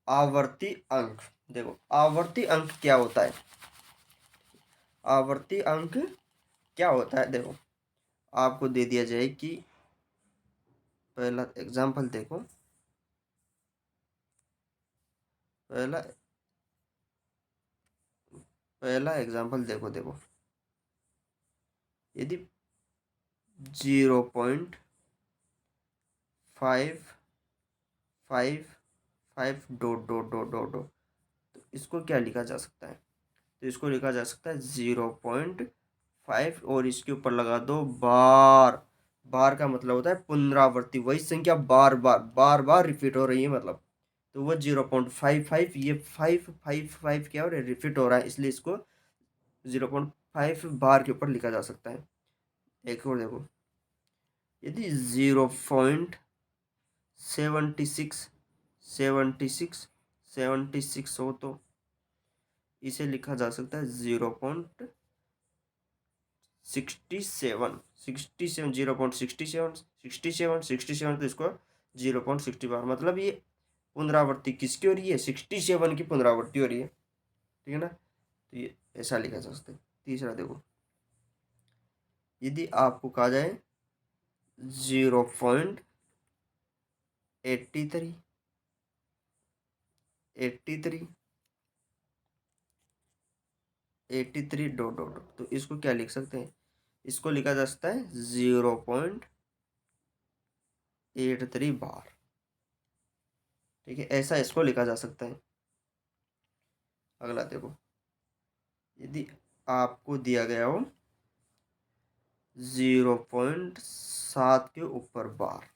आवर्ती अंक। देखो आवर्ती अंक क्या होता है, आवर्ती अंक क्या होता है, देखो आपको दे दिया जाए कि पहला एग्जाम्पल देखो, पहला पहला एग्जाम्पल देखो, देखो यदि 0.555 dot dot dot dot dot, तो इसको क्या लिखा जा सकता है, तो इसको लिखा जा सकता है 0.5 और इसके ऊपर लगा दो बार। बार का मतलब होता है पुनरावृत्ति, वही संख्या बार बार बार बार रिपीट हो रही है मतलब, तो वो 0.55, ये 555 क्या हो रहा है, रिपीट हो रहा है, इसलिए इसको 0.5 बार के ऊपर लिखा जा सकता है। एक और देखो, यदि 0.76 हो तो इसे लिखा जा सकता है 0.67, 0.67 तो इसको 0.60 बार, मतलब ये पुनरावृत्ति किसकी हो रही है, 67 की पुनरावृत्ति हो रही है, ठीक है ना, तो ये ऐसा लिखा जा सकता है। तीसरा देखो, यदि आपको कहा जाए 0.83 83 डॉट डॉट डॉट, तो इसको क्या लिख सकते हैं, इसको लिखा जा सकता है 0.83 बार, ठीक है, ऐसा इसको लिखा जा सकता है। अगला देखो, यदि आपको दिया गया हो 0.7 के ऊपर बार,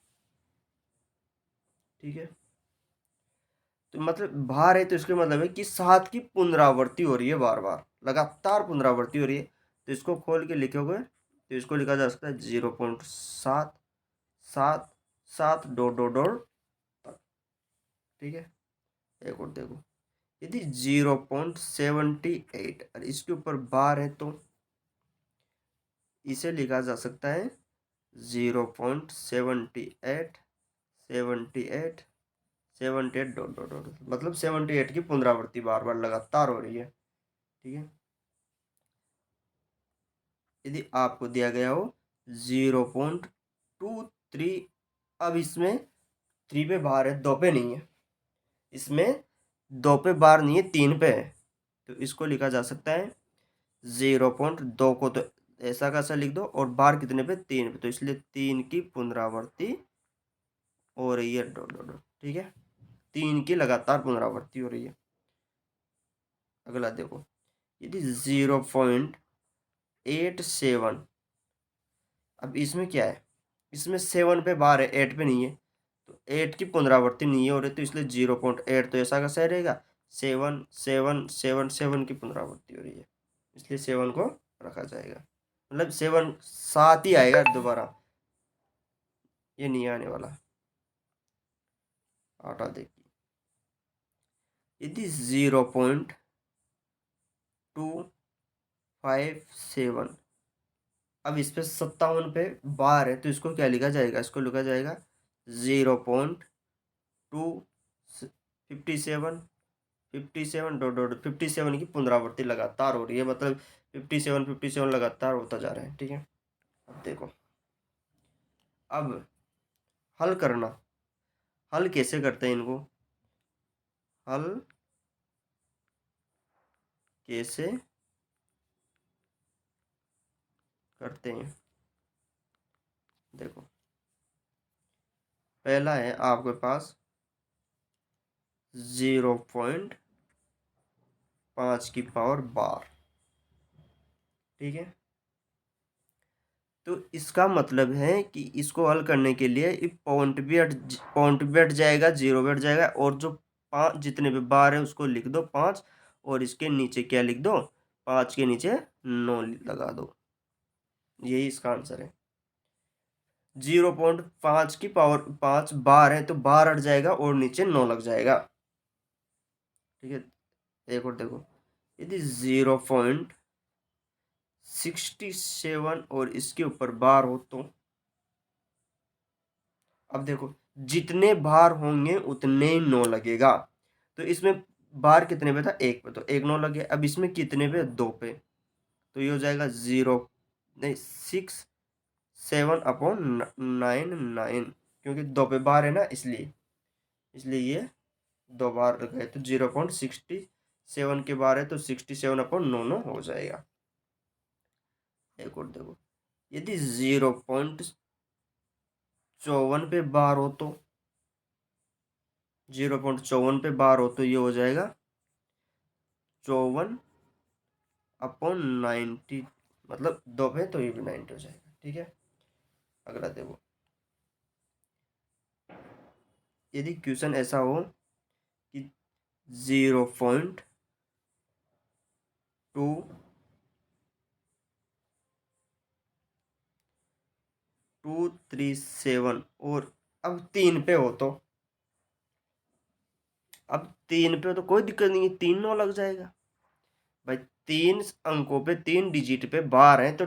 ठीक है, तो मतलब बार है तो इसके मतलब है कि 7 की पुनरावृत्ति हो रही है, बार बार लगातार पुनरावृत्ति हो रही है, तो इसको खोल के लिखोगे तो इसको लिखा जा सकता है 0.777 डॉट डॉट डॉट, ठीक है। एक और देखो, यदि 0.78 और इसके ऊपर बार है तो इसे लिखा जा सकता है 0.78 78 डॉट डॉट डॉट, मतलब 78 की पुनरावृत्ति बार बार लगातार हो रही है, ठीक है। यदि आपको दिया गया हो 0.23, अब इसमें 3 पे बार है, 2 पे नहीं है, इसमें 2 पे बार नहीं है, 3 पे है, तो इसको लिखा जा सकता है 0.2 को तो ऐसा कैसा लिख दो और बार कितने पे, 3 पे, तो इसलिए 3 की पुनरावृत्ति हो रही है डॉट डॉट डॉट, ठीक है, 3 की लगातार पुनरावृत्ति हो रही है। अगला देखो, यदि 0.87, अब इसमें क्या है, इसमें 7 पे बार है, 8 पे नहीं है, तो 8 की पुनरावृत्ति नहीं हो रही, तो इसलिए 0.8 तो ऐसा कैसा रहेगा, 7 की पुनरावृत्ति हो रही है, इसलिए 7 को रखा जाएगा, मतलब 7 ही आएगा दोबारा, ये नहीं आने वाला। आटा देखिए, यदि 0.257, अब इस पे 57 पे बार है तो इसको क्या लिखा जाएगा, इसको लिखा जाएगा 0.257 डॉट डॉट 57 की पुनरावृत्ति लगातार हो रही है, मतलब 57 लगातार होता जा रहा है, ठीक है। अब देखो, अब हल करना, हल कैसे करते हैं इनको, हल कैसे करते हैं, देखो पहला है आपके पास 0.5 की पावर बार, ठीक है, तो इसका मतलब है कि इसको हल करने के लिए पॉइंट भी हट जाएगा, जीरो भी हट जाएगा, और जो 5 जितने भी बार है उसको लिख दो 5, और इसके नीचे क्या लिख दो, 5 के नीचे 9 लगा दो, यही इसका आंसर है। 0.5 की पावर 5 बार है तो बार हट जाएगा और नीचे 9 लग जाएगा, ठीक है। एक और देखो, यदि 0.67 और इसके ऊपर बार हो तो, अब देखो जितने बार होंगे उतने ही 9 लगेगा, तो इसमें बार कितने पे था, 1 पे, तो 1 9 लग गया। अब इसमें कितने पे, 2 पे, तो ये हो जाएगा 0 नहीं 6 7 अपॉन 9 9, क्योंकि 2 पे बार है ना, इसलिए ये 2 बार गए, तो 0.67 के बार है तो 67 अपॉन 9 9 हो जाएगा। एक और देखो, यदि 0.54 पे बार हो तो 0.54 पे बार हो तो ये हो जाएगा 54 अपॉन 90, मतलब 2 पे तो ये भी 90 हो जाएगा। ठीक है, अगला देखो, यदि क्वेश्चन ऐसा हो कि 0.2 237 और अब 3 पे हो तो, अब 3 पे हो तो कोई दिक्कत नहीं है, 3 9 लग जाएगा भाई। 3 अंकों पे 3 डिजिट पे बार है तो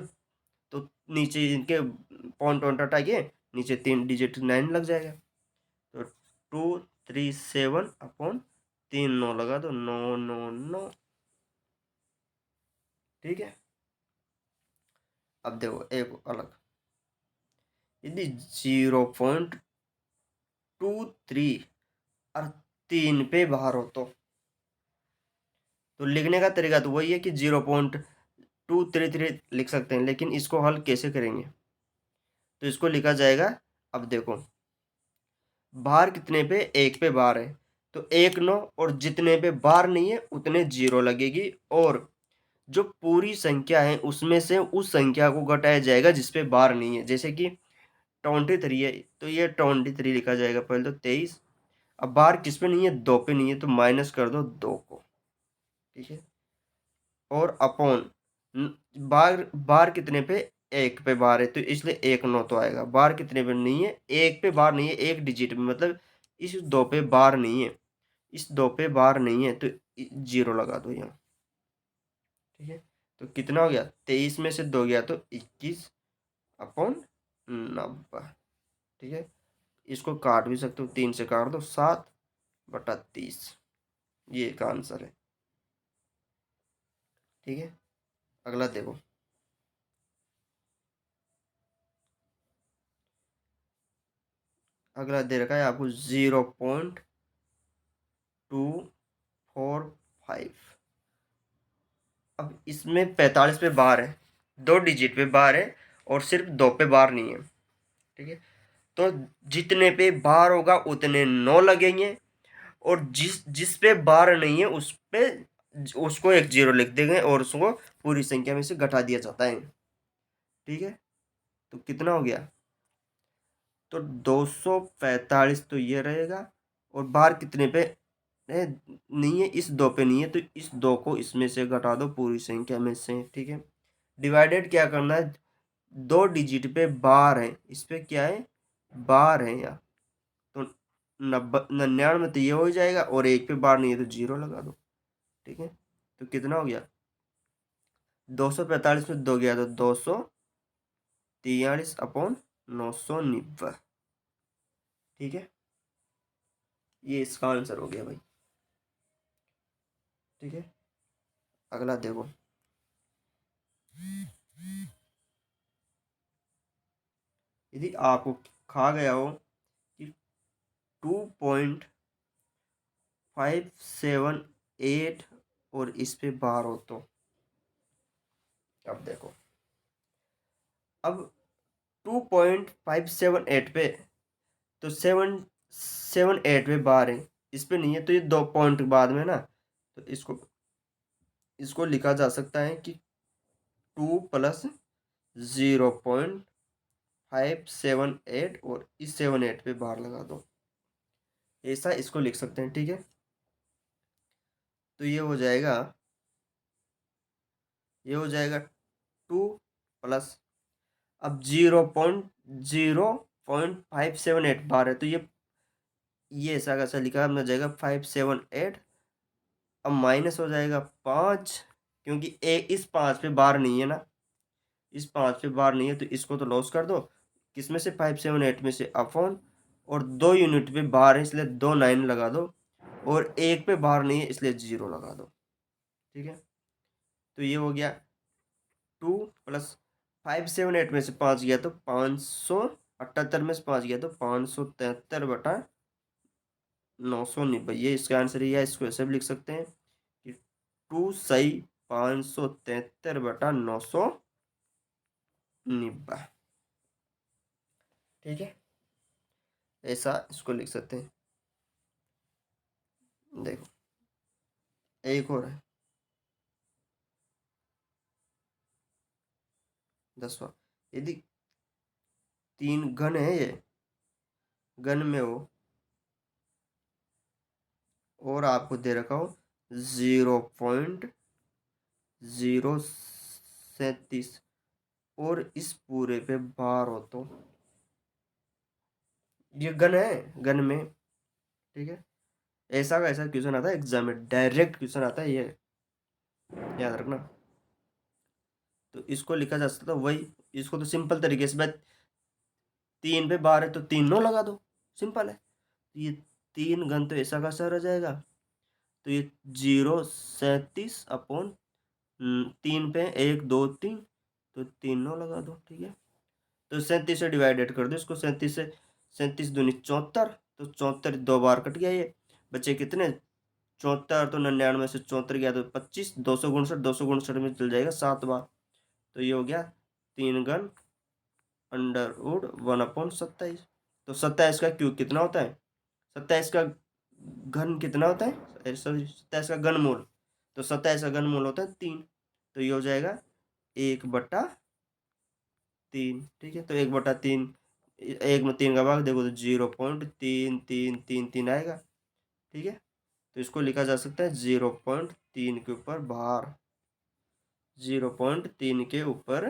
नीचे इनके पॉइंट वॉइंट हटा के नीचे 3 डिजिट 9 लग जाएगा। तो 237 अपॉन 3 9 लगा दो, 9 9 9। ठीक है, अब देखो एक अलग, यदि 0.23 और 3 पे बाहर हो तो लिखने का तरीका तो वही है कि 0.233 लिख सकते हैं, लेकिन इसको हल कैसे करेंगे, तो इसको लिखा जाएगा। अब देखो, बार कितने पे, 1 पे बार है तो 1 9, और जितने पे बार नहीं है उतने 0 लगेगी, और जो पूरी संख्या है उसमें से उस संख्या को घटाया जाएगा जिस पे बार नहीं है। जैसे कि 23 है तो ये 23 लिखा जाएगा पहले तो 23। अब बार किस पे नहीं है, 2 पे नहीं है, तो माइनस कर दो 2 को। ठीक है, और अपॉन बार बार कितने पे, 1 पे बार है तो इसलिए 1 9 तो आएगा। बार कितने पे नहीं है, 1 पे बार नहीं है, एक डिजिट में, मतलब इस 2 पे बार नहीं है, इस 2 पे बार नहीं है तो 0 लगा दो यहाँ। ठीक है, तो कितना हो गया, 23 में से 2 गया तो 21 अपॉन 90। ठीक है, इसको काट भी सकते हो, 3 से काट दो, 7/30, ये एक आंसर है। ठीक है, अगला देखो, अगला दे रखा है आपको 0.245। अब इसमें 45 पे बार है, 2 डिजिट पे बार है और सिर्फ 2 पे बार नहीं है। ठीक है, तो जितने पे बार होगा उतने 9 लगेंगे, और जिस जिस पे बार नहीं है उस पे उसको एक 0 लिख देंगे और उसको पूरी संख्या में से घटा दिया जाता है। ठीक है, तो कितना हो गया, तो 245 तो ये रहेगा, और बार कितने पे है, नहीं है, इस 2 पे नहीं है, तो इस 2 को इसमें से घटा दो पूरी संख्या में से। ठीक है, डिवाइडेड क्या करना है, 2 डिजिट पे बार है, इस पे क्या है, बार है यहाँ, तो 99 तो ये हो जाएगा, और 1 पे बार नहीं है तो 0 लगा दो। ठीक है, तो कितना हो गया, 245 में 2 गया तो 243 अपॉन 990। ठीक है, ये इसका आंसर हो गया भाई। ठीक है, अगला देखो, यदि आपको खा गया हो कि 2.578 और इस पे बार हो तो, अब देखो, अब 2.578 पे तो 778 पे बार है, इस पे नहीं है, तो ये 2 पॉइंट बाद में ना, तो इसको लिखा जा सकता है कि 2 प्लस 0.578 और इस 78 पे बार लगा दो, ऐसा इसको लिख सकते हैं। ठीक है, तो ये हो जाएगा 2 प्लस, अब 0.578 बार है तो ये ऐसा कैसा लिखा है, अपना जाएगा 578, अब माइनस हो जाएगा 5, क्योंकि इस 5 पे बार नहीं है ना, इस 5 पे बार नहीं है तो इसको तो लॉस कर दो, किसमें से, 578 में से, अपॉन, और 2 यूनिट पे बार है इसलिए 2 9 लगा दो, और 1 पे बार नहीं है इसलिए 0 लगा दो। ठीक है, तो ये हो गया 2 प्लस 578 में से 5 गया तो 578 में से 5 गया तो 573/990। ये इसका आंसर ही है। इसको ऐसे भी लिख सकते हैं कि 2 सही 573/990। ठीक है, ऐसा इसको लिख सकते हैं। देखो एक और है 10वां। यदि 3 घन है, ये घन में हो और आपको दे रखा हो 0.037 और इस पूरे पे भार हो तो ये घन है, घन में। ठीक है, ऐसा का ऐसा क्वेश्चन आता है एग्जाम में, डायरेक्ट क्वेश्चन आता है, ये याद रखना। तो इसको लिखा जा सकता है वही, इसको तो सिंपल तरीके से, भाई 3 पे बार है तो 3 9 लगा दो, सिंपल है। ये 3 घन तो ऐसा का ऐसा रह जाएगा, तो ये 0.37 3 पे 1 2 3, तो 3 9 लगा दो। ठीक है, तो 37 से डिवाइडेड कर दो इसको, 37 से, 37 दूनी 74, तो 74 2 बार कट गया, ये बचे कितने 74, तो 99 से 74 गया तो 25, 259, 259 में चल जाएगा 7 बार। तो ये हो गया 3 घन √1/27। तो 27 का क्यूब कितना होता है, 27 का घन कितना होता है, सॉरी 27 का घनमूल, तो 27 का घनमूल होता है 3, तो ये हो जाएगा 1/3। ठीक है, तो 1/3, 1 में 3 का भाग देखो तो 0.3333 आएगा। ठीक है, तो इसको लिखा जा सकता है 0.3 के ऊपर भार, 0.3 के ऊपर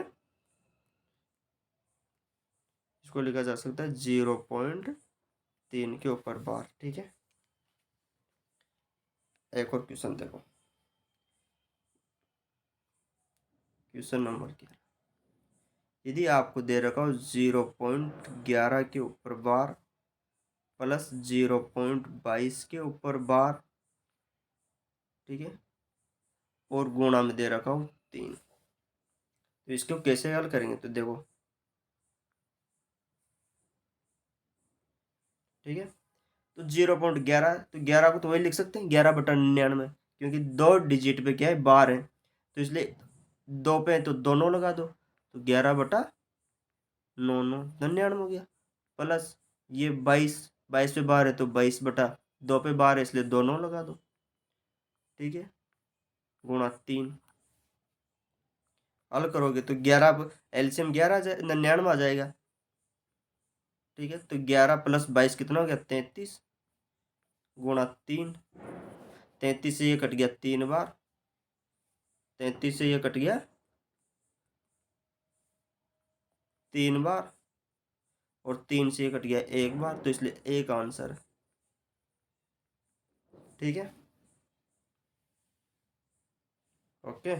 इसको लिखा जा सकता है 0.3 के ऊपर बार। ठीक है, एक और क्वेश्चन देखो, क्वेश्चन नंबर 11। यदि आपको दे रखा हो 0.11 के ऊपर बार प्लस 0.22 के ऊपर बार, ठीक है, और गुणा में दे रखा हो 3, तो इसको कैसे हल करेंगे, तो देखो। ठीक है, तो 0.11, तो 11 को तो वही लिख सकते हैं 11/99, क्योंकि 2 डिजिट पे क्या है बार है, तो इसलिए 2 पे तो दोनों लगा दो, तो 11/99 हो गया। प्लस ये 22 पे बार है तो 22/2 पे बार है इसलिए दोनों लगा दो। ठीक है, गुणा 3, हल करोगे तो 11 एलसीएम 99 आ जाएगा। ठीक है, तो 11 + 22 कितना हो गया 33, गुणा 3, 33 से ये कट गया 3 बार, 33 से ये कट गया 3 बार, और 3 से ये कट गया 1 बार, तो इसलिए एक आंसर है। ठीक है, ओके।